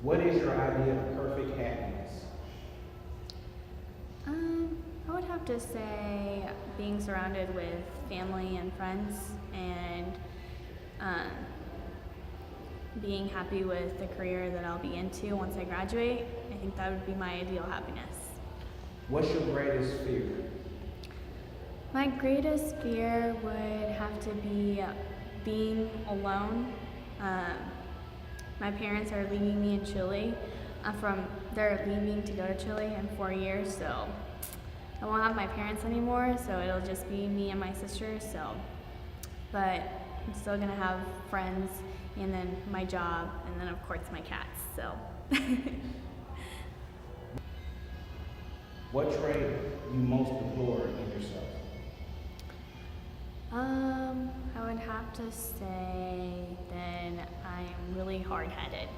What is your idea of perfect happiness? I would have to say being surrounded with family and friends and um, being happy with the career that I'll be into once I graduate. I think that would be my ideal happiness. What's your greatest fear? My greatest fear would have to be being alone. Um, my parents are leaving me in Chile. They're leaving to go to Chile in 4 years, so I won't have my parents anymore, so it'll just be me and my sister, but I'm still gonna have friends and then my job and then of course my cats, so. What trait you most deplore in yourself? I would have to say that I'm really hard-headed.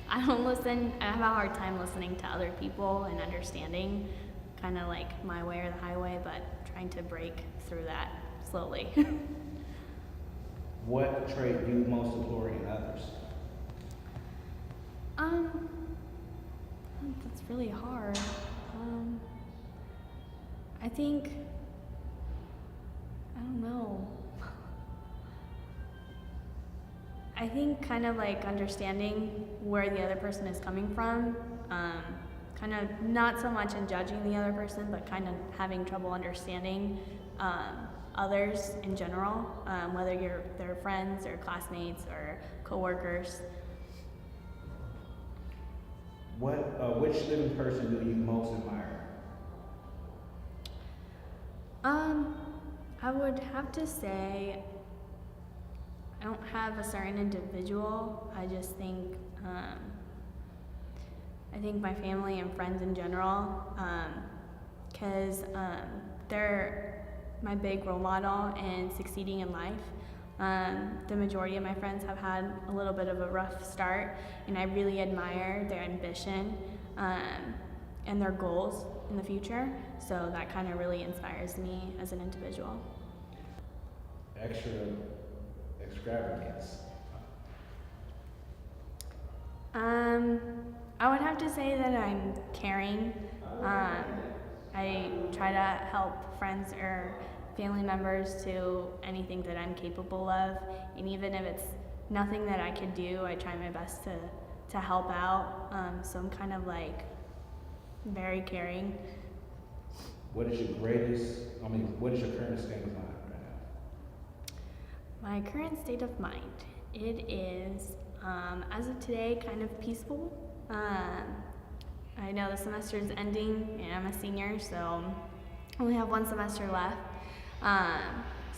I have a hard time listening to other people and understanding, kind of like my way or the highway, but trying to break through that slowly. What trait do you most deplore in others? That's really hard. I think, I don't know. I think kind of like understanding where the other person is coming from, kind of not so much in judging the other person, but kind of having trouble understanding others in general, whether you're their friends or classmates or coworkers. Which living person do you most admire? I would have to say I don't have a certain individual. I just think I think my family and friends in general, because they're my big role model in succeeding in life. The majority of my friends have had a little bit of a rough start, and I really admire their ambition and their goals in the future. So that kind of really inspires me as an individual. Extravagance. I would have to say that I'm caring. I try to help friends or family members to anything that I'm capable of, and even if it's nothing that I could do, I try my best to help out. So I'm kind of like very caring. What is your current state of mind right now? My current state of mind, it is, as of today, kind of peaceful. I know the semester is ending, and I'm a senior, so I only have 1 semester left.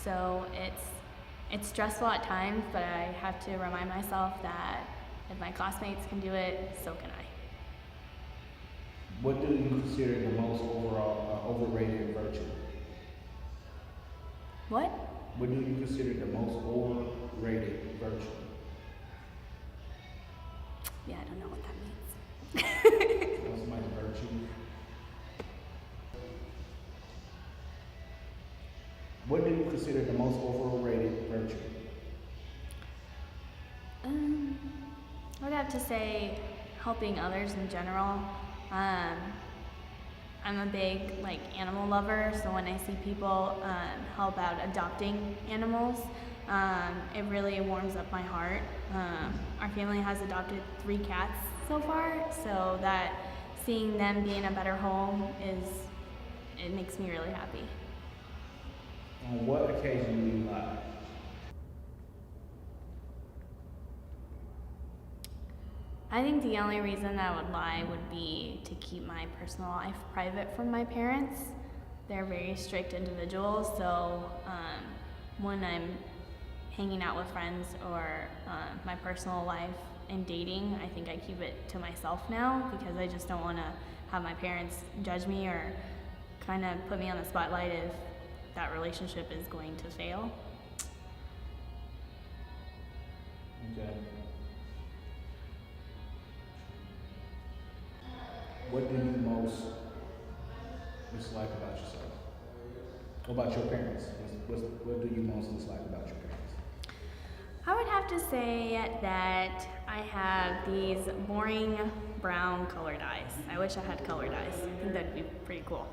So it's stressful at times, but I have to remind myself that if my classmates can do it, so can I. What do you consider the most overrated virtue? What? What do you consider the most overrated virtue? Yeah, I don't know what that means. What's my virtue? What do you consider the most overrated virtue? I would have to say helping others in general. I'm a big animal lover, so when I see people help out adopting animals, it really warms up my heart. Our family has adopted 3 cats so far, so that seeing them be in a better home it makes me really happy. On what occasion do you lie? I think the only reason I would lie would be to keep my personal life private from my parents. They're very strict individuals, so when I'm hanging out with friends or my personal life and dating, I think I keep it to myself now because I just don't want to have my parents judge me or kind of put me on the spotlight if that relationship is going to fail. Okay. What do you most dislike about yourself? About your parents? What do you most dislike about your parents? I would have to say that I have these boring brown colored eyes. I wish I had colored eyes. I think that'd be pretty cool.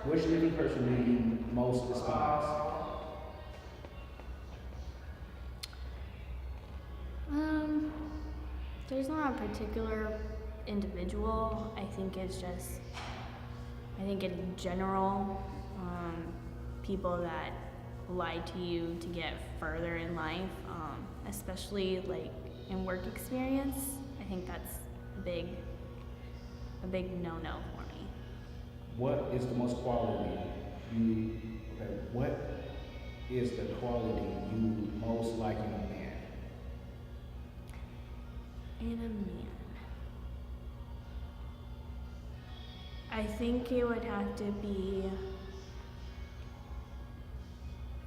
Which living person do you most despise? There's not a particular individual. I think in general, people that lie to you to get further in life, especially like in work experience. I think that's a big no-no for me. What is the most quality you, okay, what is the quality you most like in a man? In a man. I think it would have to be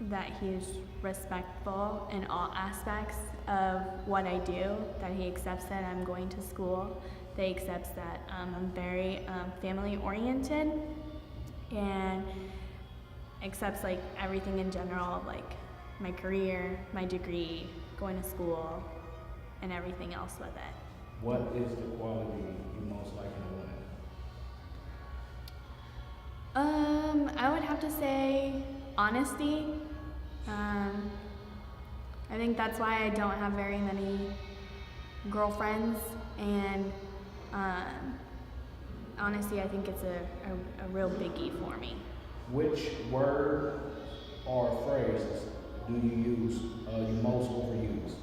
that he's respectful in all aspects of what I do, that he accepts that I'm going to school, that he accepts that I'm very family oriented, and accepts like everything in general, like my career, my degree, going to school, and everything else with it. What is the quality you most like in a woman? I would have to say honesty. I think that's why I don't have very many girlfriends, and honesty, I think it's a real biggie for me. Which word or phrases do you use, you most overuse?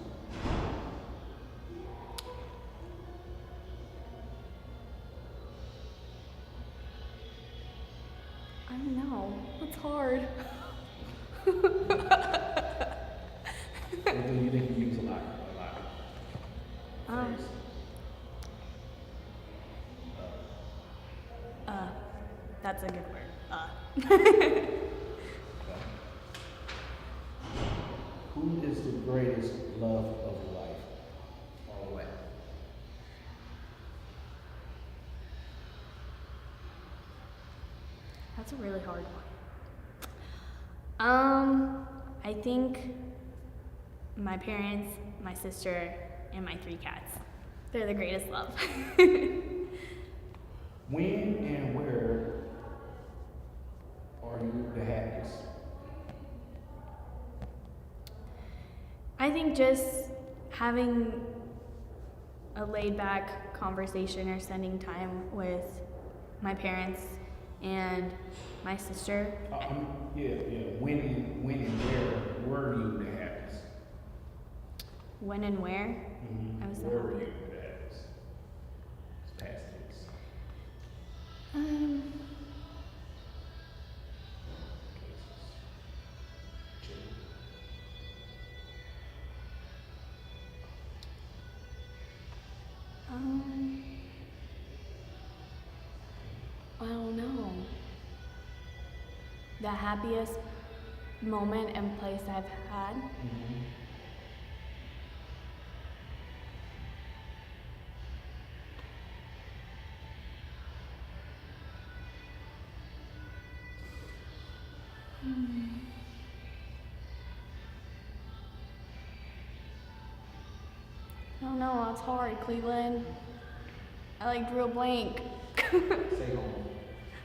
I don't know. It's hard. What do you think you use a lot? Phrase. That's a good word. Okay. Who is the greatest love of your life? Or what? That's a really hard one. I think my parents, my sister, and my 3 cats. They're the greatest love. When and where are you the happiest? I think just having a laid back conversation or spending time with my parents and my sister. Yeah. When and where were you the happiest? When and where? Mm-hmm. I was where were happy. you the happiest? It's past tense. I don't know. The happiest moment and place I've had. Mm-hmm. I don't know, it's hard, Cleveland. I like drew a blank. Say home.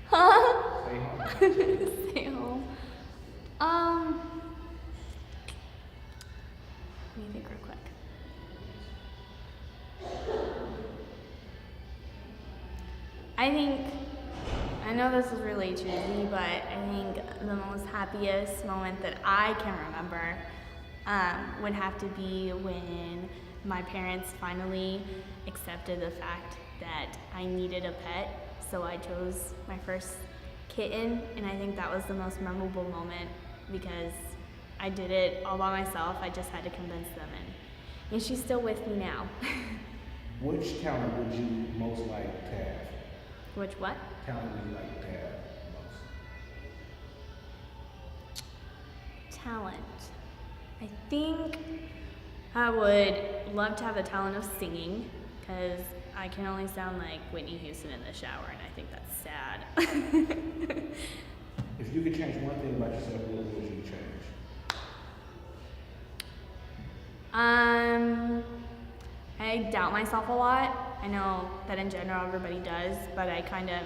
Huh? Say home. Stay home. Let me think real quick. I know this is really cheesy, but I think the most happiest moment that I can remember would have to be when my parents finally accepted the fact that I needed a pet. So I chose my first kitten, and I think that was the most memorable moment because I did it all by myself. I just had to convince them, and she's still with me now. Which talent would you most like to have? Which what? Talent would you like to have most? Talent. I think I would love to have the talent of singing because I can only sound like Whitney Houston in the shower, and I think that's sad. If you could change one thing about yourself, what would you change? I doubt myself a lot. I know that in general everybody does, but that kind of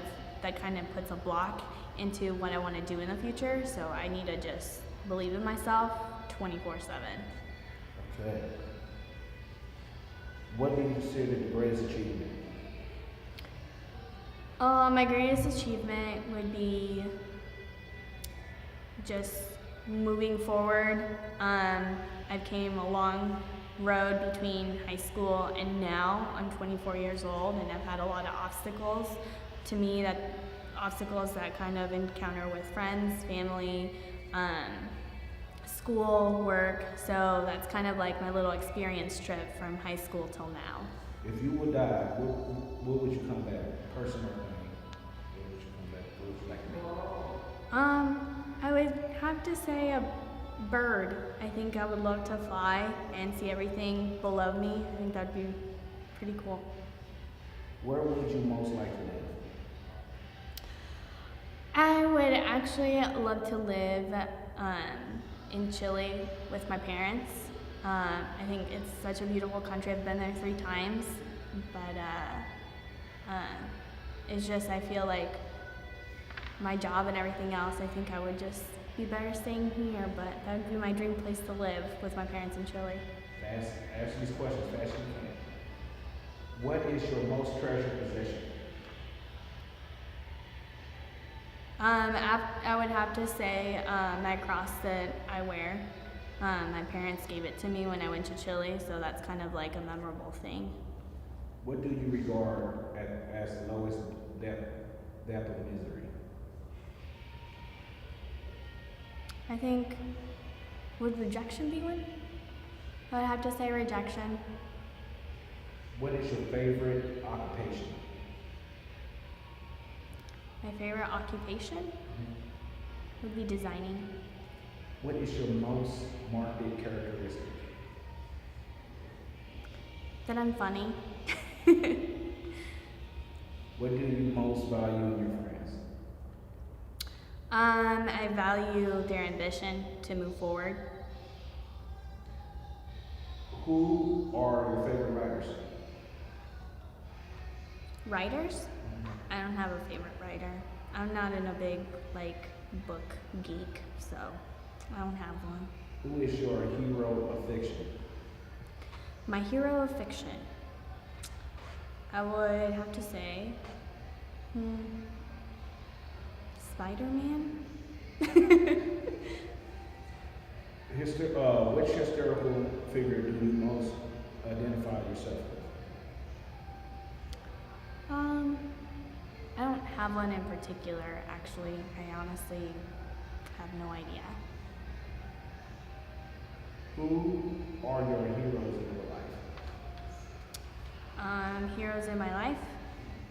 puts a block into what I want to do in the future. So I need to just believe in myself 24/7. Okay. What do you consider the greatest achievement? My greatest achievement would be just moving forward. I've came a long road between high school and now. I'm 24 years old and I've had a lot of obstacles. To me, that obstacles that kind of encounter with friends, family, school, work. So that's kind of like my little experience trip from high school till now. If you would die, what would you come back? Person or thing? What would you come back? What would you like to make? I would have to say a bird. I think I would love to fly and see everything below me. I think that'd be pretty cool. Where would you most like to live? I would actually love to live in Chile with my parents. I think it's such a beautiful country. I've been there 3 times, but it's just I feel like my job and everything else, I think I would just be better staying here, but that would be my dream place to live with my parents in Chile. Ask these questions fast as you can. What is your most treasured possession? I would have to say my cross that I wear. My parents gave it to me when I went to Chile, so that's kind of like a memorable thing. What do you regard as the lowest depth of misery? I think, would rejection be one? I would have to say rejection. What is your favorite occupation? My favorite occupation would be designing. What is your most marked characteristic? That I'm funny. What do you most value in your friends? I value their ambition to move forward. Who are your favorite writers? Writers? I don't have a favorite writer. I'm not in a big book geek, so I don't have one. Who is your hero of fiction? My hero of fiction, I would have to say, Spider-Man. Which historical figure do you most identify yourself with? I don't have one in particular, actually. I honestly have no idea. Who are your heroes in your life? Heroes in my life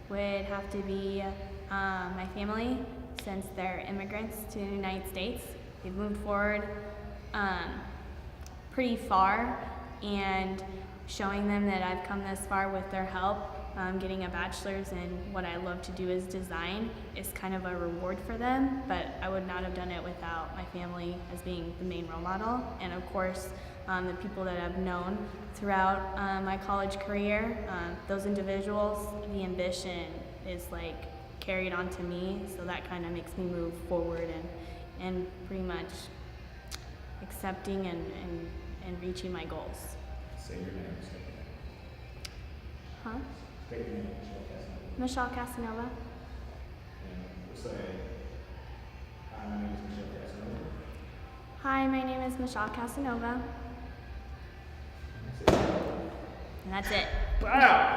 would have to be my family, since they're immigrants to the United States. They've moved forward pretty far, and showing them that I've come this far with their help. Getting a bachelor's in what I love to do is design is kind of a reward for them, but I would not have done it without my family as being the main role model, and of course the people that I've known throughout my college career. Those individuals, the ambition is carried on to me, so that kind of makes me move forward and pretty much accepting and reaching my goals. Say your name. Huh? State your name, Michelle Casanova. And we'll say, hi, my name is Michelle Casanova. Hi, my name is Michelle Casanova. And that's it. And that's it. Wow!